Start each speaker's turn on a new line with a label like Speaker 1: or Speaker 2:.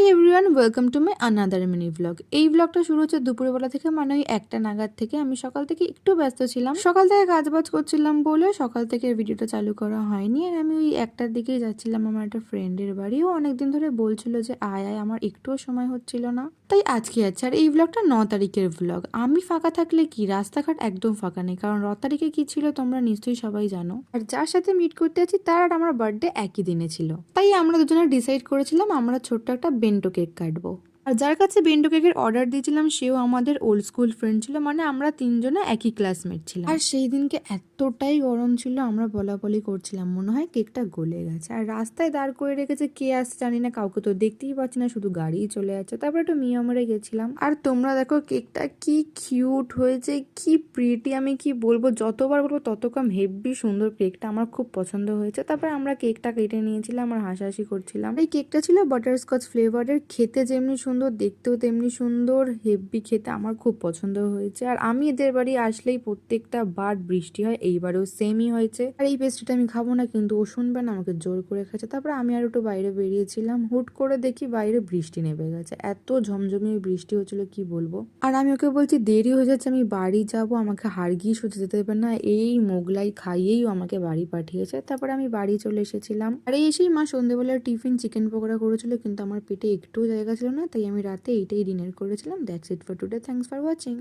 Speaker 1: Hi everyone, welcome to my another mini blog. এই ব্লগটা শুরু হচ্ছে দুপুরবেলা থেকে, মানে ওই 1টা নাগাদ থেকে। আমি সকাল থেকে একটু ব্যস্ত ছিলাম, সকাল থেকে কাজবাজ করছিলাম বলে সকাল থেকে ভিডিওটা চালু করা হয়নি। আর আমি ওই 1টার দিকেই যাচ্ছিলাম আমার একটা ফ্রেন্ডের বাড়ি। ও অনেকদিন ধরে বলছিল যে আয় আয়, আমার একটুও সময় হচ্ছিল না, তাই আজকে আছে। আর এই ব্লগটা 9 তারিখের ব্লগ। আমি ফাঁকা থাকলে কি, রাস্তাঘাট একদম ফাঁকা নেই, কারণ 9 তারিখে কি ছিল তোমরা নিশ্চয়ই সবাই জানো। আর যার সাথে মিট করতে আছি তার আর আমার বার্থডে একই দিনে ছিল, তাই আমরা দুজনে ডিসাইড করেছিলাম আমরা ছোট্ট একটা বেন্টো কেক কাটবো। আর যার কাছে বেন্টো কেকের অর্ডার দিয়েছিলাম সেও আমাদের ওল্ড স্কুল ফ্রেন্ড ছিল, মানে আমরা তিনজনে একই ক্লাসমেট ছিলাম। আর সেই দিনকে এতটাই গরম ছিল, আমরা বলাবলি করছিলাম মনে হয় কেকটা গলে গেছে। আর রাস্তায় দাঁড় করে রেখেছে, কে আসছে জানি না, কাউকে তো দেখতেই পাচ্ছি না, শুধু গাড়িই চলে যাচ্ছে। তারপর একটু মিয়ামরে গেছিলাম। আর তোমরা দেখো কেকটা কি কিউট হয়েছে, কি প্রিটি, আমি কি বলবো, যতবার বলবো তত কম, হেভি সুন্দর কেকটা, আমার খুব পছন্দ হয়েছে। তারপরে আমরা কেকটা কেটে নিয়েছিলাম আর হাসাহাসি করছিলাম। এই কেকটা ছিল বাটারস্কচ ফ্লেভারের, খেতে যেমনি সুন্দর, দেখতেও তেমনি সুন্দর, হেভি খেতে, আমার খুব পছন্দ হয়েছে। আর আমি এদের বাড়ি আসলেই প্রত্যেকটা বার বৃষ্টি হয়, এইবারেও সেমই হয়েছে। আর এই পেস্ট্রিটা আমি খাবো না, কিন্তু ও শুনবে না, আমাকে জোর করে খাচ্ছে। তারপরে আমি আর একটু বাইরে বেরিয়েছিলাম, হুট করে দেখি বাইরে বৃষ্টি নেমে গেছে, এত ঝমঝমিয়ে বৃষ্টি হচ্ছিল কি বলবো। আর আমি ওকে বলছি দেরি হয়ে যাচ্ছে, আমি বাড়ি যাব, আমাকে হারগিয়ে সোজা যেতে দেবে না। এই মোগলাই খাইয়েই আমাকে বাড়ি পাঠিয়েছে। তারপরে আমি বাড়ি চলে এসেছিলাম। আর এসেই মা সন্ধ্যেবেলার টিফিন চিকেন পকোড়া করেছিল, কিন্তু আমার পেটে একটু জায়গা ছিল না, তাই আমি রাতে এইটাই ডিনার করেছিলাম। That's it for today, thanks for watching.